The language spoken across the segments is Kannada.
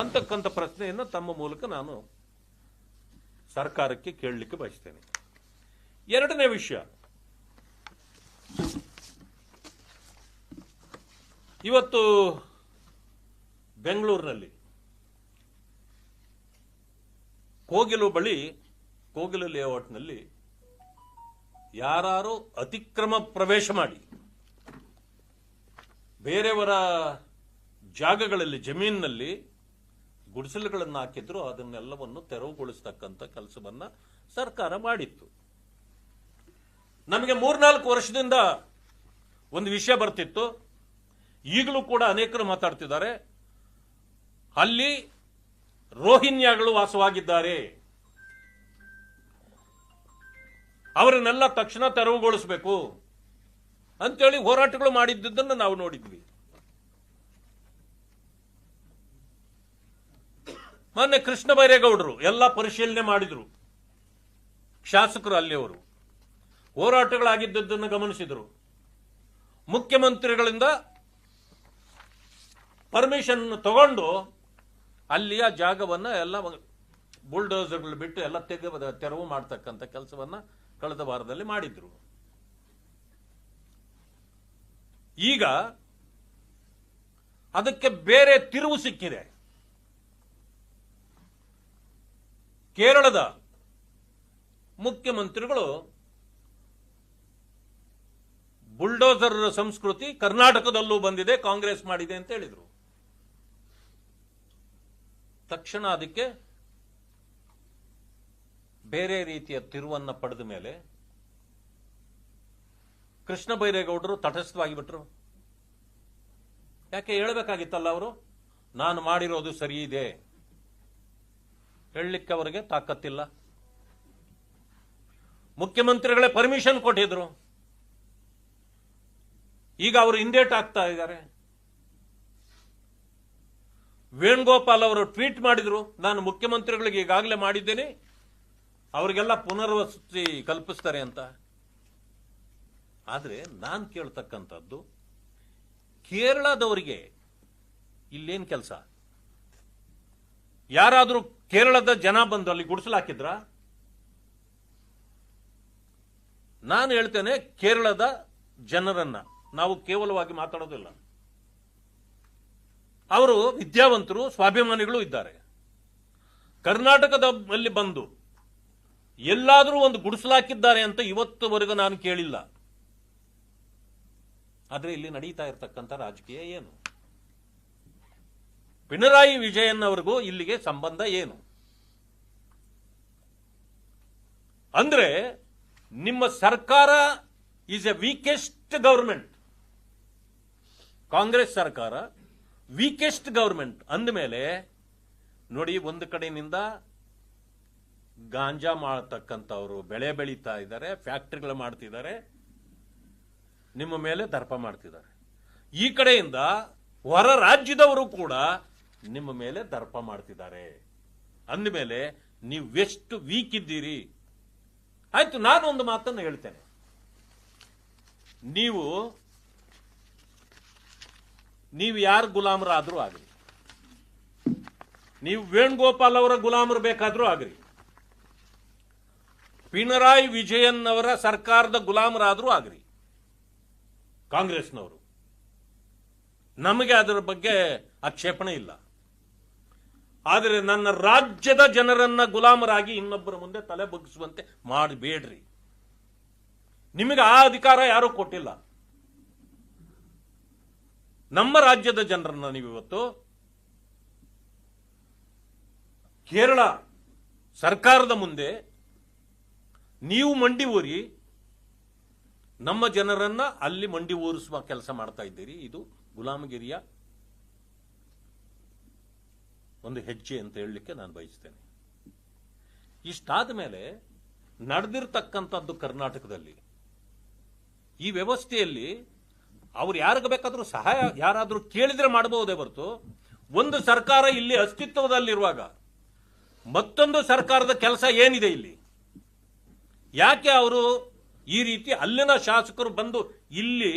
ಅಂತಕ್ಕಂಥ ಪ್ರಶ್ನೆಯನ್ನು ತಮ್ಮ ಮೂಲಕ ನಾನು ಸರ್ಕಾರಕ್ಕೆ ಕೇಳಲಿಕ್ಕೆ ಬಯಸ್ತೇನೆ. ಎರಡನೇ ವಿಷಯ, ಇವತ್ತು ಬೆಂಗಳೂರಿನಲ್ಲಿ ಕೋಗಿಲು ಲೇಔಟ್ನಲ್ಲಿ ಯಾರು ಅತಿಕ್ರಮ ಪ್ರವೇಶ ಮಾಡಿ ಬೇರೆಯವರ ಜಾಗಗಳಲ್ಲಿ ಜಮೀನಿನಲ್ಲಿ ಗುಡಿಸಲುಗಳನ್ನು ಹಾಕಿದ್ರು, ಅದನ್ನೆಲ್ಲವನ್ನು ತೆರವುಗೊಳಿಸ್ತಕ್ಕಂಥ ಕೆಲಸವನ್ನ ಸರ್ಕಾರ ಮಾಡಿತ್ತು. ನಮಗೆ 3-4 ವರ್ಷದಿಂದ ಒಂದು ವಿಷಯ ಬರ್ತಿತ್ತು, ಈಗಲೂ ಕೂಡ ಅನೇಕರು ಮಾತಾಡ್ತಿದ್ದಾರೆ, ಅಲ್ಲಿ ರೋಹಿಂಗ್ಯಾಗಳು ವಾಸವಾಗಿದ್ದಾರೆ, ಅವರನ್ನೆಲ್ಲ ತಕ್ಷಣ ತೆರವುಗೊಳಿಸಬೇಕು ಅಂತೇಳಿ ಹೋರಾಟಗಳು ಮಾಡಿದ್ದನ್ನು ನಾವು ನೋಡಿದ್ವಿ. ಮೊನ್ನೆ ಕೃಷ್ಣ ಬೈರೇಗೌಡರು ಎಲ್ಲ ಪರಿಶೀಲನೆ ಮಾಡಿದ್ರು, ಶಾಸಕರು ಅಲ್ಲಿಯವರು ಹೋರಾಟಗಳಾಗಿದ್ದನ್ನು ಗಮನಿಸಿದರು. ಮುಖ್ಯಮಂತ್ರಿಗಳಿಂದ ಪರ್ಮಿಷನ್ ತಗೊಂಡು ಅಲ್ಲಿಯ ಜಾಗವನ್ನ ಎಲ್ಲ ಬುಲ್ಡೋಸರ್ಗಳು ಬಿಟ್ಟು ಎಲ್ಲ ತೆರವು ಮಾಡತಕ್ಕಂಥ ಕೆಲಸವನ್ನ ಕಳೆದ ವಾರದಲ್ಲಿ ಮಾಡಿದ್ರು. ಈಗ ಅದಕ್ಕೆ ಬೇರೆ ತಿರುವು ಸಿಕ್ಕಿದೆ. ಕೇರಳದ ಮುಖ್ಯಮಂತ್ರಿಗಳು ಬುಲ್ಡೋಸರ್ ಸಂಸ್ಕೃತಿ ಕರ್ನಾಟಕದಲ್ಲೂ ಬಂದಿದೆ, ಕಾಂಗ್ರೆಸ್ ಮಾಡಿದೆ ಅಂತ ಹೇಳಿದ್ರು. ತಕ್ಷಣ ಅದಕ್ಕೆ ಬೇರೆ ರೀತಿಯ ತಿರುವನ್ನ ಪಡೆದ ಮೇಲೆ ಕೃಷ್ಣ ಬೈರೇಗೌಡರು ತಟಸ್ಥವಾಗಿ ಬಿಟ್ರು. ಯಾಕೆ ಹೇಳಬೇಕಾಗಿತ್ತಲ್ಲ ಅವರು, ನಾನು ಮಾಡಿರೋದು ಸರಿ ಇದೆ, ಹೇಳಲಿಕ್ಕೆ ಅವರಿಗೆ ತಾಕತ್ತಿಲ್ಲ. ಮುಖ್ಯಮಂತ್ರಿಗಳೇ ಪರ್ಮಿಷನ್ ಕೊಟ್ಟಿದ್ರು, ಈಗ ಅವರು ಹಿಂದೇಟ್ ಆಗ್ತಾ ಇದ್ದಾರೆ. ವೇಣುಗೋಪಾಲ್ ಅವರು ಟ್ವೀಟ್ ಮಾಡಿದ್ರು, ನಾನು ಮುಖ್ಯಮಂತ್ರಿಗಳಿಗೆ ಈಗಾಗಲೇ ಮಾಡಿದ್ದೇನೆ, ಅವರಿಗೆಲ್ಲ ಪುನರ್ವಸತಿ ಕಲ್ಪಿಸ್ತಾರೆ ಅಂತ. ಆದ್ರೆ ನಾನು ಕೇಳ್ತಕ್ಕಂಥದ್ದು, ಕೇರಳದವರಿಗೆ ಇಲ್ಲೇನ್ ಕೆಲಸ? ಯಾರಾದ್ರೂ ಕೇರಳದ ಜನ ಬಂದು ಅಲ್ಲಿ ಗುಡಿಸಲಾಕಿದ್ರ? ನಾನು ಹೇಳ್ತೇನೆ, ಕೇರಳದ ಜನರನ್ನ ನಾವು ಕೇವಲವಾಗಿ ಮಾತಾಡೋದಿಲ್ಲ, ಅವರು ವಿದ್ಯಾವಂತರು, ಸ್ವಾಭಿಮಾನಿಗಳು ಇದ್ದಾರೆ. ಕರ್ನಾಟಕದಲ್ಲಿ ಬಂದು ಎಲ್ಲಾದರೂ ಒಂದು ಗುಡಿಸಲಾಕಿದ್ದಾರೆ ಅಂತ ಇವತ್ತುವರೆಗೂ ನಾನು ಕೇಳಿಲ್ಲ. ಆದ್ರೆ ಇಲ್ಲಿ ನಡೀತಾ ಇರತಕ್ಕಂಥ ರಾಜಕೀಯ ಏನು? ಪಿಣರಾಯಿ ವಿಜಯನ್ ಅವರಿಗೂ ಇಲ್ಲಿಗೆ ಸಂಬಂಧ ಏನು? ಅಂದ್ರೆ ನಿಮ್ಮ ಸರ್ಕಾರ is A weakest government. Congress ಸರ್ಕಾರ ವೀಕೆಸ್ಟ್ ಗವರ್ಮೆಂಟ್ ಅಂದಮೇಲೆ ನೋಡಿ, ಒಂದು ಕಡೆಯಿಂದ ಗಾಂಜಾ ಮಾಡತಕ್ಕಂಥವ್ರು ಬೆಳೆ ಬೆಳೀತಾ ಇದ್ದಾರೆ, ಫ್ಯಾಕ್ಟರಿಗಳು ಮಾಡ್ತಿದ್ದಾರೆ, ನಿಮ್ಮ ಮೇಲೆ ದರ್ಪ ಮಾಡ್ತಿದ್ದಾರೆ. ಈ ಕಡೆಯಿಂದ ಹೊರ ರಾಜ್ಯದವರು ಕೂಡ ನಿಮ್ಮ ಮೇಲೆ ದರ್ಪ ಮಾಡ್ತಿದ್ದಾರೆ. ಅಂದಮೇಲೆ ನೀವು ಎಷ್ಟು ವೀಕ್ ಇದ್ದೀರಿ? ಆಯ್ತು, ನಾನು ಒಂದು ಮಾತನ್ನು ಹೇಳ್ತೇನೆ. ನೀವು ಯಾರು ಗುಲಾಮರಾದ್ರೂ ಆಗ್ರಿ, ನೀವು ವೇಣುಗೋಪಾಲ್ ಅವರ ಗುಲಾಮರು ಬೇಕಾದ್ರೂ ಆಗ್ರಿ, ಪಿಣರಾಯಿ ವಿಜಯನ್ ಅವರ ಸರ್ಕಾರದ ಗುಲಾಮರಾದ್ರೂ ಆಗ್ರಿ, ಕಾಂಗ್ರೆಸ್ನವರು, ನಮಗೆ ಅದರ ಬಗ್ಗೆ ಆಕ್ಷೇಪಣೆ ಇಲ್ಲ. ಆದರೆ ನನ್ನ ರಾಜ್ಯದ ಜನರನ್ನ ಗುಲಾಮರಾಗಿ ಇನ್ನೊಬ್ಬರ ಮುಂದೆ ತಲೆ ಬಗ್ಗಿಸುವಂತೆ ಮಾಡಬೇಡ್ರಿ. ನಿಮಗೆ ಆ ಅಧಿಕಾರ ಯಾರೂ ಕೊಟ್ಟಿಲ್ಲ. ನಮ್ಮ ರಾಜ್ಯದ ಜನರನ್ನ ನೀವಿವತ್ತು ಕೇರಳ ಸರ್ಕಾರದ ಮುಂದೆ ನೀವು ಮಂಡಿ ಊರಿ ನಮ್ಮ ಜನರನ್ನ ಅಲ್ಲಿ ಮಂಡಿ ಊರಿಸುವ ಕೆಲಸ ಮಾಡ್ತಾ ಇದ್ದೀರಿ. ಇದು ಗುಲಾಮಗಿರಿಯ ಒಂದು ಹೆಜ್ಜೆ ಅಂತ ಹೇಳಲಿಕ್ಕೆ ನಾನು ಬಯಸ್ತೇನೆ. ಇಷ್ಟಾದ ಮೇಲೆ ನಡೆದಿರ್ತಕ್ಕಂಥದ್ದು ಕರ್ನಾಟಕದಲ್ಲಿ ಈ ವ್ಯವಸ್ಥೆಯಲ್ಲಿ ಅವ್ರು ಯಾರಿಗೆ ಬೇಕಾದ್ರೂ ಸಹಾಯ ಯಾರಾದ್ರೂ ಕೇಳಿದ್ರೆ ಮಾಡಬಹುದೇ ಹೊರತು, ಒಂದು ಸರ್ಕಾರ ಇಲ್ಲಿ ಅಸ್ತಿತ್ವದಲ್ಲಿರುವಾಗ ಮತ್ತೊಂದು ಸರ್ಕಾರದ ಕೆಲಸ ಏನಿದೆ ಇಲ್ಲಿ? ಯಾಕೆ ಅವರು ಈ ರೀತಿ ಅಲ್ಲಿನ ಶಾಸಕರು ಬಂದು ಇಲ್ಲಿ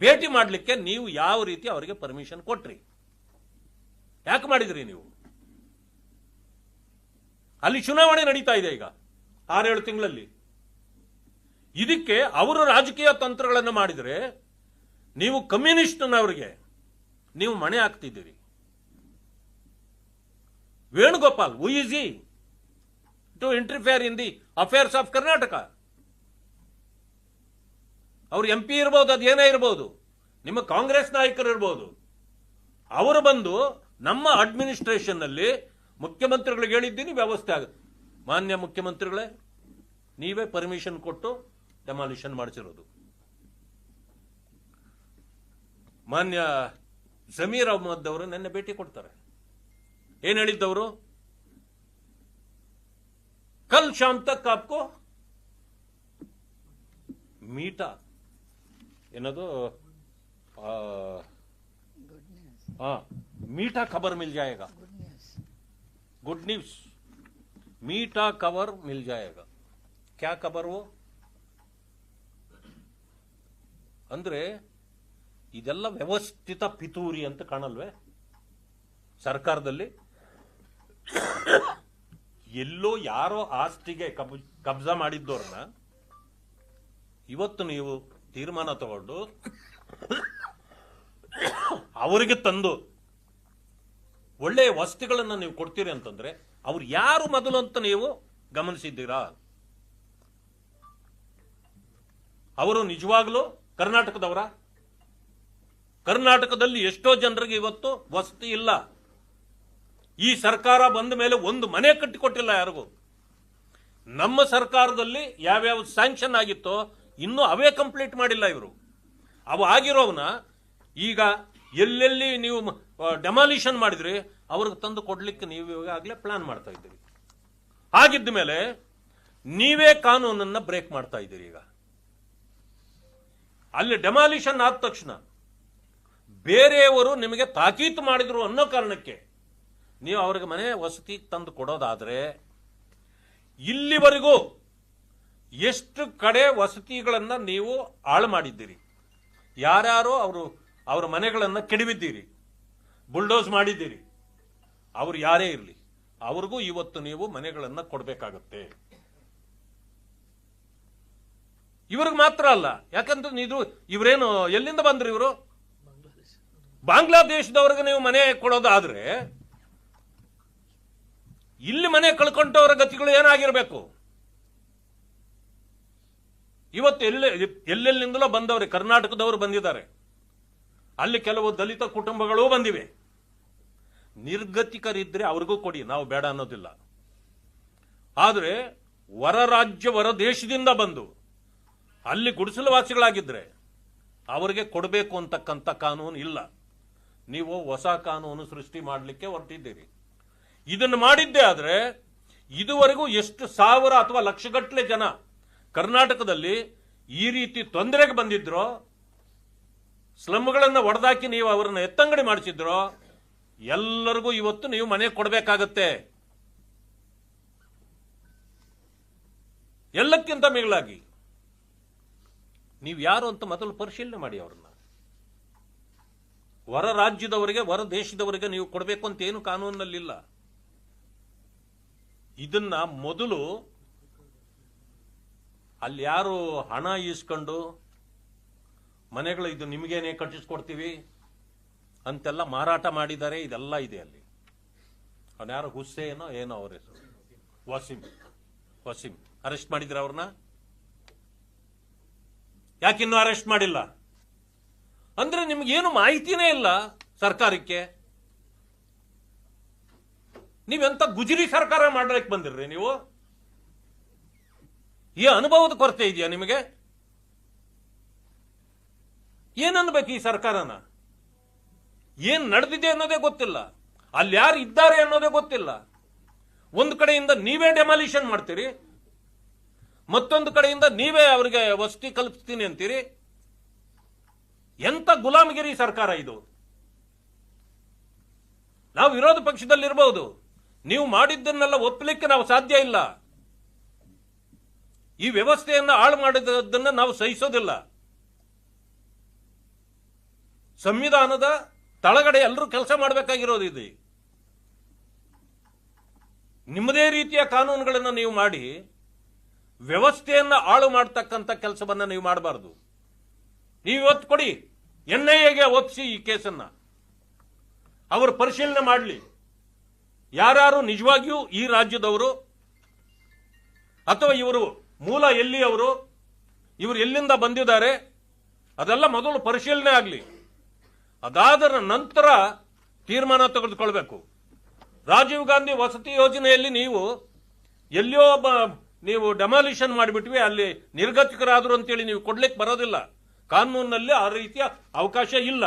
ಭೇಟಿ ಮಾಡಲಿಕ್ಕೆ ನೀವು ಯಾವ ರೀತಿ ಅವರಿಗೆ ಪರ್ಮಿಷನ್ ಕೊಟ್ರಿ? ಯಾಕೆ ಮಾಡಿದ್ರಿ ನೀವು? ಅಲ್ಲಿ ಚುನಾವಣೆ ನಡೀತಾ ಇದೆ ಈಗ 6-7 ತಿಂಗಳಲ್ಲಿ. ಇದಕ್ಕೆ ಅವರು ರಾಜಕೀಯ ತಂತ್ರಗಳನ್ನು ಮಾಡಿದರೆ ನೀವು ಕಮ್ಯುನಿಸ್ಟ್ನವರಿಗೆ ನೀವು ಮಣೆ ಹಾಕ್ತಿದ್ದೀರಿ. Venugopal who is he to interfere in the affairs of Karnataka? ಅವ್ರು MP ಇರ್ಬೋದು, ಅದೇನೇ ಇರ್ಬೋದು, ನಿಮ್ಮ ಕಾಂಗ್ರೆಸ್ ನಾಯಕರು ಇರ್ಬೋದು, ಅವರು ಬಂದು ನಮ್ಮ ಅಡ್ಮಿನಿಸ್ಟ್ರೇಷನ್ ನಲ್ಲಿ ಮುಖ್ಯಮಂತ್ರಿಗಳಿಗೆ ಹೇಳಿದ್ದೀನಿ ವ್ಯವಸ್ಥೆ ಆಗುತ್ತೆ. ಮಾನ್ಯ ಮುಖ್ಯಮಂತ್ರಿಗಳೇ, ನೀವೇ ಪರ್ಮಿಷನ್ ಕೊಟ್ಟು ಡೆಮಾಲಿಷನ್ ಮಾಡಿಸಿರೋದು. ಮಾನ್ಯ ಜಮೀರ್ ಅಹ್ಮದ್ ಅವರು ನಿನ್ನೆ ಭೇಟಿ ಕೊಡ್ತಾರೆ. ಏನ್ ಹೇಳಿದ್ದವರು? ಕಲ್ ಶಾಮ್ ತಕ್ ಆಪ್ಕೋ ಮೀಟಾ ಏನದು मीठा खबर मिल जाएगा, गुड न्यूज, मीठा खबर मिल जाएगा. क्या खबर वो? ಅಂದ್ರೆ ಇದೆಲ್ಲ ವ್ಯವಸ್ಥಿತ ಪಿತೂರಿ ಅಂತ ಕಾಣಲ್ವೇ ಸರ್ಕಾರದಲ್ಲಿ? ಎಲ್ಲೋ ಯಾರೋ ಆಸ್ತಿಗೆ ಕಬ್ಜಾ ಮಾಡಿದ್ದವ್ರನ್ನ ಇವತ್ತು ನೀವು ತೀರ್ಮಾನ ತಗೊಂಡು ಅವರಿಗೆ ತಂದು ಒಳ್ಳೆಯ ವಸ್ತುಗಳನ್ನು ನೀವು ಕೊಡ್ತೀರಿ ಅಂತಂದ್ರೆ ಅವ್ರು ಯಾರು ಮೊದಲು ಅಂತ ನೀವು ಗಮನಿಸಿದ್ದೀರಾ? ಅವರು ನಿಜವಾಗ್ಲೂ ಕರ್ನಾಟಕದವರ? ಕರ್ನಾಟಕದಲ್ಲಿ ಎಷ್ಟೋ ಜನರಿಗೆ ಇವತ್ತು ವಸತಿ ಇಲ್ಲ. ಈ ಸರ್ಕಾರ ಬಂದ ಮೇಲೆ ಒಂದು ಮನೆ ಕಟ್ಟಿಕೊಟ್ಟಿಲ್ಲ ಯಾರಿಗೂ. ನಮ್ಮ ಸರ್ಕಾರದಲ್ಲಿ ಯಾವ್ಯಾವ ಸ್ಯಾಂಕ್ಷನ್ ಆಗಿತ್ತೋ ಇನ್ನೂ ಅವೇ ಕಂಪ್ಲೀಟ್ ಮಾಡಿಲ್ಲ ಇವರು. ಅವು ಆಗಿರೋವನ್ನ ಈಗ ಎಲ್ಲೆಲ್ಲಿ ನೀವು ಡೆಮಾಲಿಷನ್ ಮಾಡಿದ್ರಿ ಅವ್ರಿಗೆ ತಂದು ಕೊಡ್ಲಿಕ್ಕೆ ನೀವು ಈಗಾಗಲೇ ಪ್ಲಾನ್ ಮಾಡ್ತಾ ಇದ್ದೀರಿ. ಹಾಗಿದ್ದ ಮೇಲೆ ನೀವೇ ಕಾನೂನನ್ನ ಬ್ರೇಕ್ ಮಾಡ್ತಾ ಇದ್ದೀರಿ. ಈಗ ಅಲ್ಲಿ ಡೆಮಾಲಿಷನ್ ಆದ ತಕ್ಷಣ ಬೇರೆಯವರು ನಿಮಗೆ ತಾಕೀತು ಮಾಡಿದ್ರು ಅನ್ನೋ ಕಾರಣಕ್ಕೆ ನೀವು ಅವ್ರಿಗೆ ಮನೆ ವಸತಿ ತಂದು ಕೊಡೋದಾದ್ರೆ, ಇಲ್ಲಿವರೆಗೂ ಎಷ್ಟು ಕಡೆ ವಸತಿಗಳನ್ನ ನೀವು ಹಾಳು ಮಾಡಿದ್ದೀರಿ, ಯಾರ್ಯಾರೋ ಅವರ ಮನೆಗಳನ್ನ ಕೆಡವಿದ್ದೀರಿ, ಬುಲ್ಡೋಸ್ ಮಾಡಿದ್ದೀರಿ, ಅವ್ರು ಯಾರೇ ಇರಲಿ ಅವ್ರಿಗೂ ಇವತ್ತು ನೀವು ಮನೆಗಳನ್ನ ಕೊಡಬೇಕಾಗತ್ತೆ. ಇವ್ರಿಗೆ ಮಾತ್ರ ಅಲ್ಲ, ಯಾಕಂದ್ರೆ ಇವರೇನು ಎಲ್ಲಿಂದ ಬಂದ್ರು? ಇವರು ಬಾಂಗ್ಲಾದೇಶದವ್ರಿಗೆ ನೀವು ಮನೆ ಕೊಡೋದಾದ್ರೆ ಇಲ್ಲಿ ಮನೆ ಕಳ್ಕೊಂಡವರ ಗತಿಗಳು ಏನಾಗಿರ್ಬೇಕು? ಇವತ್ತು ಎಲ್ಲೆಲ್ಲಿಂದಲೋ ಬಂದವ್ರೆ, ಕರ್ನಾಟಕದವರು ಬಂದಿದ್ದಾರೆ, ಅಲ್ಲಿ ಕೆಲವು ದಲಿತ ಕುಟುಂಬಗಳು ಬಂದಿವೆ. ನಿರ್ಗತಿಕರಿದ್ರೆ ಅವ್ರಿಗೂ ಕೊಡಿ, ನಾವು ಬೇಡ ಅನ್ನೋದಿಲ್ಲ. ಆದರೆ ಹೊರ ರಾಜ್ಯ ಹೊರ ದೇಶದಿಂದ ಬಂದು ಅಲ್ಲಿ ಗುಡಿಸಲುವಾಸಿಗಳಾಗಿದ್ರೆ ಅವರಿಗೆ ಕೊಡಬೇಕು ಅಂತಕ್ಕಂಥ ಕಾನೂನು ಇಲ್ಲ. ನೀವು ಹೊಸ ಕಾನೂನು ಸೃಷ್ಟಿ ಮಾಡಲಿಕ್ಕೆ ಹೊರಟಿದ್ದೀರಿ. ಇದನ್ನು ಮಾಡಿದ್ದೇ ಆದ್ರೆ ಇದುವರೆಗೂ ಎಷ್ಟು ಸಾವಿರ ಅಥವಾ ಲಕ್ಷಗಟ್ಟಲೆ ಜನ ಕರ್ನಾಟಕದಲ್ಲಿ ಈ ರೀತಿ ತೊಂದರೆಗೆ ಬಂದಿದ್ರೋ, ಸ್ಲಮ್ಗಳನ್ನು ಒಡೆದಾಕಿ ನೀವು ಅವರನ್ನು ಎತ್ತಂಗಡಿ ಮಾಡಿಸಿದ್ರೋ, ಎಲ್ಲರಿಗೂ ಇವತ್ತು ನೀವು ಮನೆ ಕೊಡಬೇಕಾಗತ್ತೆ. ಎಲ್ಲಕ್ಕಿಂತ ಮಿಗಿಲಾಗಿ ನೀವು ಯಾರು ಅಂತ ಮೊದಲು ಪರಿಶೀಲನೆ ಮಾಡಿ. ಅವ್ರನ್ನ ಹೊರ ರಾಜ್ಯದವರಿಗೆ ಹೊರ ದೇಶದವರಿಗೆ ನೀವು ಕೊಡಬೇಕು ಅಂತ ಏನು ಕಾನೂನಿನಲ್ಲಿಲ್ಲ. ಇದನ್ನ ಮೊದಲು ಅಲ್ಲಿ ಯಾರು ಹಣ ಈಸ್ಕೊಂಡು ಮನೆಗಳು ಇದು ನಿಮಗೇನೆ ಕಟ್ಟಿಸ್ಕೊಡ್ತೀವಿ ಅಂತೆಲ್ಲ ಮಾರಾಟ ಮಾಡಿದ್ದಾರೆ, ಇದೆಲ್ಲ ಇದೆ ಅಲ್ಲಿ. ಅವನ್ಯಾರು ಹುಸೇನೋ ಏನೋ ಅವ್ರ ಹೆಸರು, ವಸೀಂ ಅರೆಸ್ಟ್ ಮಾಡಿದ್ರ ಅವ್ರನ್ನ? ಯಾಕಿನ್ನೂ ಅರೆಸ್ಟ್ ಮಾಡಿಲ್ಲ? ಅಂದ್ರೆ ನಿಮ್ಗೇನು ಮಾಹಿತಿನೇ ಇಲ್ಲ ಸರ್ಕಾರಕ್ಕೆ. ನೀವೆಂತ ಗುಜರಿ ಸರ್ಕಾರ ಮಾಡಲಿಕ್ಕೆ ಬಂದಿರ್ರಿ ನೀವು? ಈ ಅನುಭವದ ಕೊರತೆ ಇದೆಯಾ ನಿಮಗೆ? ಏನನ್ಬೇಕು ಈ ಸರ್ಕಾರನ? ಏನ್ ನಡೆದಿದೆ ಅನ್ನೋದೇ ಗೊತ್ತಿಲ್ಲ, ಅಲ್ಲಿ ಯಾರು ಇದ್ದಾರೆ ಅನ್ನೋದೇ ಗೊತ್ತಿಲ್ಲ. ಒಂದು ಕಡೆಯಿಂದ ನೀವೇ ಡೆಮಾಲಿಷನ್ ಮಾಡ್ತೀರಿ, ಮತ್ತೊಂದು ಕಡೆಯಿಂದ ನೀವೇ ಅವರಿಗೆ ವಸತಿ ಕಲ್ಪಿಸ್ತೀನಿ ಅಂತೀರಿ. ಎಂತ ಗುಲಾಮಗಿರಿ ಸರ್ಕಾರ ಇದು? ನಾವು ವಿರೋಧ ಪಕ್ಷದಲ್ಲಿರಬಹುದು, ನೀವು ಮಾಡಿದ್ದನ್ನೆಲ್ಲ ಒಪ್ಪಲಿಕ್ಕೆ ನಾವು ಸಾಧ್ಯ ಇಲ್ಲ. ಈ ವ್ಯವಸ್ಥೆಯನ್ನು ಹಾಳು ಮಾಡಿದ್ದನ್ನು ನಾವು ಸಹಿಸೋದಿಲ್ಲ. ಸಂವಿಧಾನದ ತಳಗಡೆ ಎಲ್ಲರೂ ಕೆಲಸ ಮಾಡಬೇಕಾಗಿರೋದು ಇದೆ. ನಿಮ್ಮದೇ ರೀತಿಯ ಕಾನೂನುಗಳನ್ನು ನೀವು ಮಾಡಿ ವ್ಯವಸ್ಥೆಯನ್ನ ಹಾಳು ಮಾಡ್ತಕ್ಕಂಥ ಕೆಲಸವನ್ನ ನೀವು ಮಾಡಬಾರದು. ನೀವು ಇವತ್ತು ಕೊಡಿ, NIAಗೆ ಒಪ್ಪಿಸಿ ಈ ಕೇಸನ್ನ, ಅವರು ಪರಿಶೀಲನೆ ಮಾಡಲಿ. ಯಾರು ನಿಜವಾಗಿಯೂ ಈ ರಾಜ್ಯದವರು ಅಥವಾ ಇವರು ಮೂಲ ಎಲ್ಲಿಯವರು, ಇವರು ಎಲ್ಲಿಂದ ಬಂದಿದ್ದಾರೆ, ಅದೆಲ್ಲ ಮೊದಲು ಪರಿಶೀಲನೆ ಆಗಲಿ. ಅದಾದ ನಂತರ ತೀರ್ಮಾನ ತೆಗೆದುಕೊಳ್ಬೇಕು. ರಾಜೀವ್ ಗಾಂಧಿ ವಸತಿ ಯೋಜನೆಯಲ್ಲಿ ನೀವು ಎಲ್ಲಿಯೋ ನೀವು ಡೆಮಾಲಿಷನ್ ಮಾಡಿಬಿಟ್ವಿ, ಅಲ್ಲಿ ನಿರ್ಗತಿಕರಾದರು ಅಂತೇಳಿ ನೀವು ಕೊಡ್ಲಿಕ್ಕೆ ಬರೋದಿಲ್ಲ. ಕಾನೂನಿನಲ್ಲಿ ಆ ರೀತಿಯ ಅವಕಾಶ ಇಲ್ಲ.